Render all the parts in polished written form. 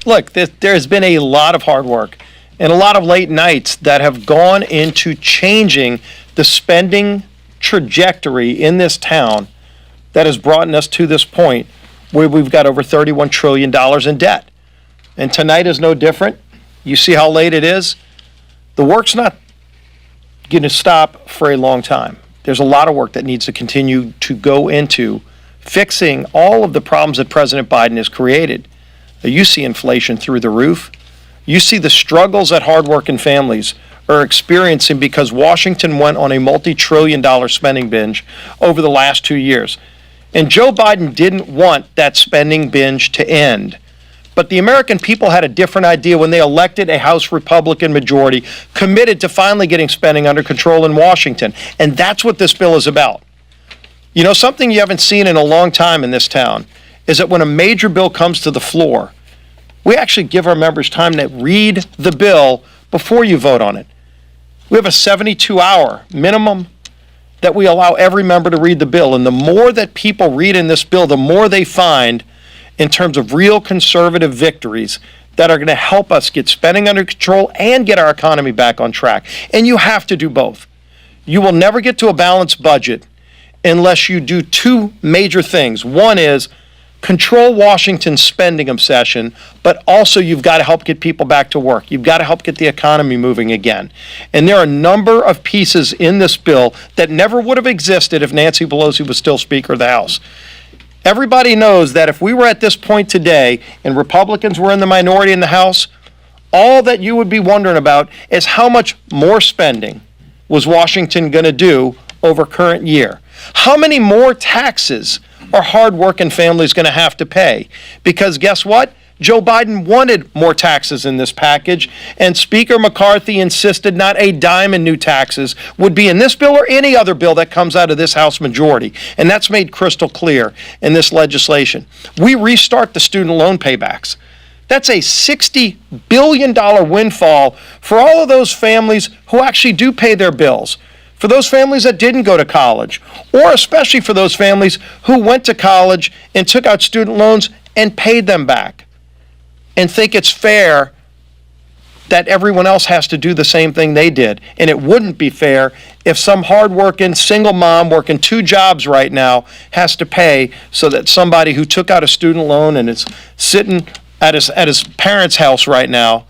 Look, there's been a lot of hard work and a lot of late nights that have gone into changing the spending trajectory in this town that has brought us to this point where we've got over $31 trillion in debt. And tonight is no different. You see how late it is? The work's not going to stop for a long time. There's a lot of work that needs to continue to go into fixing all of the problems that President Biden has created. You see inflation through the roof. You see the struggles that hardworking families are experiencing because Washington went on a multi-trillion-dollar spending binge over the last 2 years. And Joe Biden didn't want that spending binge to end. But the American people had a different idea when they elected a House Republican majority committed to finally getting spending under control in Washington. And that's what this bill is about. You know, something you haven't seen in a long time in this town is that when a major bill comes to the floor, we actually give our members time to read the bill before you vote on it. We have a 72-hour minimum that we allow every member to read the bill. And the more that people read in this bill, the more they find in terms of real conservative victories that are going to help us get spending under control and get our economy back on track. And you have to do both. You will never get to a balanced budget unless you do two major things. One is control Washington's spending obsession, but also you've got to help get people back to work. You've got to help get the economy moving again. And there are a number of pieces in this bill that never would have existed if Nancy Pelosi was still Speaker of the House. Everybody knows that if we were at this point today and Republicans were in the minority in the House, all that you would be wondering about is how much more spending was Washington going to do over current year? How many more taxes are hardworking families going to have to pay? Because guess what? Joe Biden wanted more taxes in this package, and Speaker McCarthy insisted not a dime in new taxes would be in this bill or any other bill that comes out of this House majority. And that's made crystal clear in this legislation. We restart the student loan paybacks. That's a $60 billion windfall for all of those families who actually do pay their bills, for those families that didn't go to college, or especially for those families who went to college and took out student loans and paid them back, and think it's fair that everyone else has to do the same thing they did. And it wouldn't be fair if some hardworking single mom working 2 jobs right now has to pay so that somebody who took out a student loan and is sitting at his parents' house right now,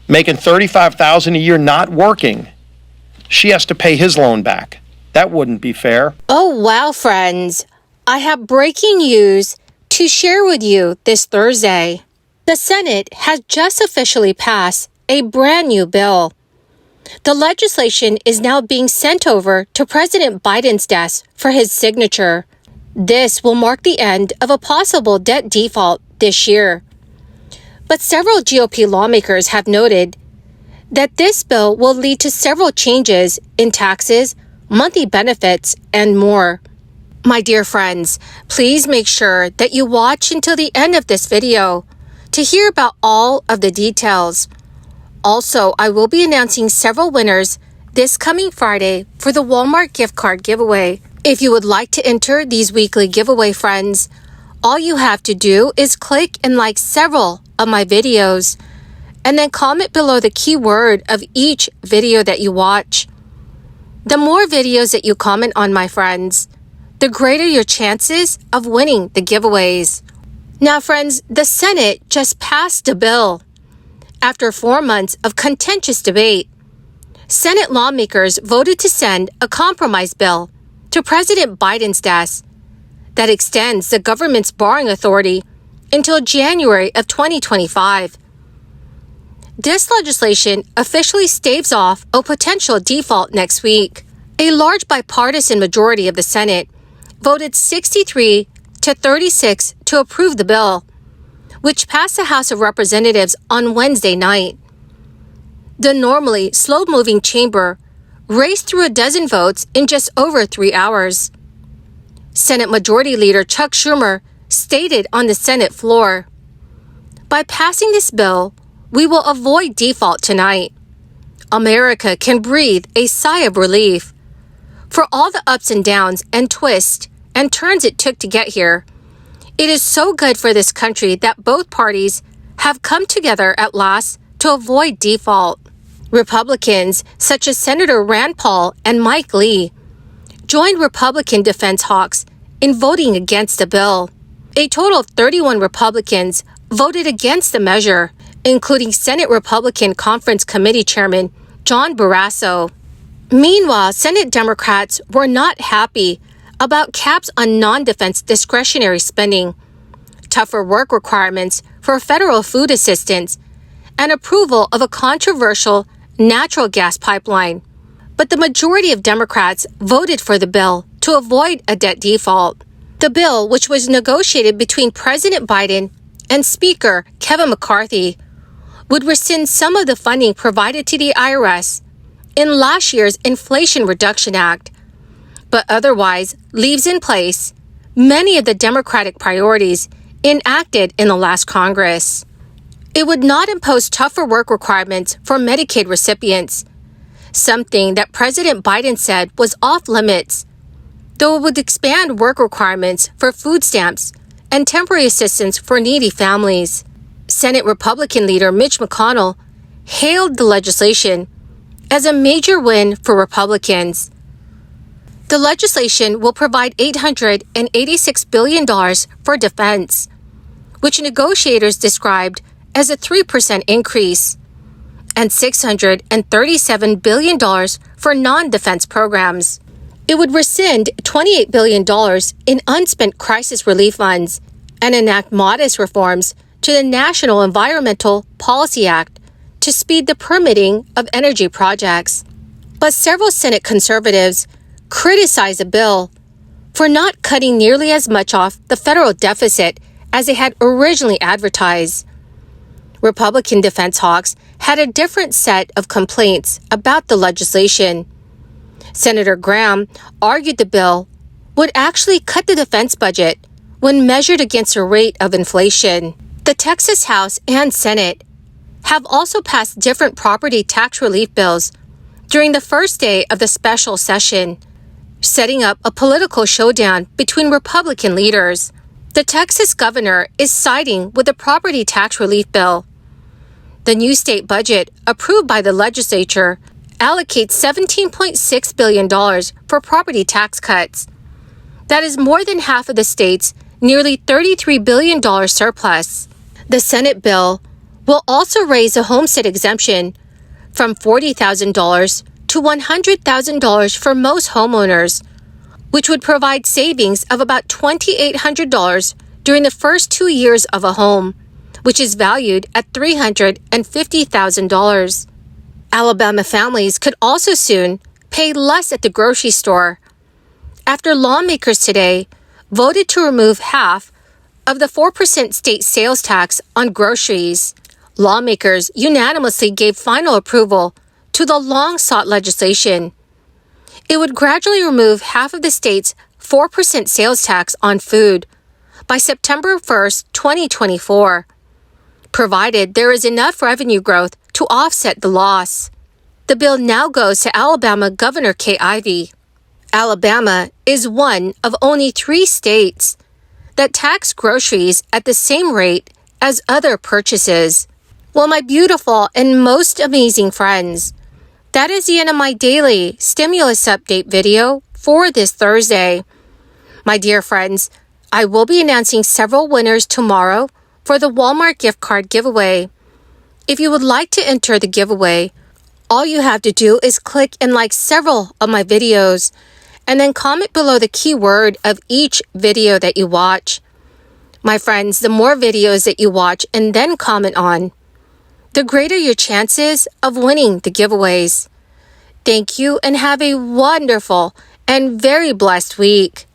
making $35,000 a year not working, she has to pay his loan back. That wouldn't be fair. Oh, wow, friends. I have breaking news to share with you this Thursday. The Senate has just officially passed a brand new bill. The legislation is now being sent over to President Biden's desk for his signature. This will mark the end of a possible debt default this year. But several GOP lawmakers have noted that this bill will lead to several changes in taxes, monthly benefits, and more. My dear friends, please make sure that you watch until the end of this video to hear about all of the details. Also, I will be announcing several winners this coming Friday for the Walmart gift card giveaway. If you would like to enter these weekly giveaway, friends, all you have to do is click and like several of my videos, and then comment below the keyword of each video that you watch. The more videos that you comment on, my friends, the greater your chances of winning the giveaways. Now, friends, the Senate just passed a bill. After 4 months of contentious debate, Senate lawmakers voted to send a compromise bill to President Biden's desk that extends the government's borrowing authority until January of 2025. This legislation officially staves off a potential default next week. A large bipartisan majority of the Senate voted 63 to 36 to approve the bill, which passed the House of Representatives on Wednesday night. The normally slow-moving chamber raced through a dozen votes in just over 3 hours. Senate Majority Leader Chuck Schumer stated on the Senate floor, "By passing this bill, we will avoid default tonight. America can breathe a sigh of relief. For all the ups and downs and twists and turns it took to get here, it is so good for this country that both parties have come together at last to avoid default. Republicans such as Senator Rand Paul and Mike Lee joined Republican defense hawks in voting against the bill. A total of 31 Republicans voted against the measure, including Senate Republican Conference Committee Chairman John Barrasso. Meanwhile, Senate Democrats were not happy about caps on non-defense discretionary spending, tougher work requirements for federal food assistance, and approval of a controversial natural gas pipeline. But the majority of Democrats voted for the bill to avoid a debt default. The bill, which was negotiated between President Biden and Speaker Kevin McCarthy, would rescind some of the funding provided to the IRS in last year's Inflation Reduction Act, but otherwise leaves in place many of the Democratic priorities enacted in the last Congress. It would not impose tougher work requirements for Medicaid recipients, something that President Biden said was off limits, though it would expand work requirements for food stamps and temporary assistance for needy families. Senate Republican leader Mitch McConnell hailed the legislation as a major win for Republicans. The legislation will provide $886 billion for defense, which negotiators described as a 3% increase, and $637 billion for non-defense programs. It would rescind $28 billion in unspent crisis relief funds and enact modest reforms to the National Environmental Policy Act to speed the permitting of energy projects. But several Senate conservatives criticized the bill for not cutting nearly as much off the federal deficit as they had originally advertised. Republican defense hawks had a different set of complaints about the legislation. Senator Graham argued the bill would actually cut the defense budget when measured against the rate of inflation. The Texas House and Senate have also passed different property tax relief bills during the first day of the special session, setting up a political showdown between Republican leaders. The Texas governor is siding with the property tax relief bill. The new state budget, approved by the legislature, allocates $17.6 billion for property tax cuts. That is more than half of the state's nearly $33 billion surplus. The Senate bill will also raise the homestead exemption from $40,000 to $100,000 for most homeowners, which would provide savings of about $2,800 during the first 2 years of a home, which is valued at $350,000. Alabama families could also soon pay less at the grocery store after lawmakers today voted to remove half of the 4% state sales tax on groceries. Lawmakers unanimously gave final approval to the long-sought legislation. It would gradually remove half of the state's 4% sales tax on food by September 1st, 2024, provided there is enough revenue growth to offset the loss. The bill now goes to Alabama Governor Kay Ivey. Alabama is one of only 3 states that tax groceries at the same rate as other purchases. Well, my beautiful and most amazing friends, that is the end of my daily stimulus update video for this Thursday. My dear friends, I will be announcing several winners tomorrow for the Walmart gift card giveaway. If you would like to enter the giveaway, all you have to do is click and like several of my videos and then comment below the keyword of each video that you watch. My friends, the more videos that you watch and then comment on, the greater your chances of winning the giveaways. Thank you and have a wonderful and very blessed week.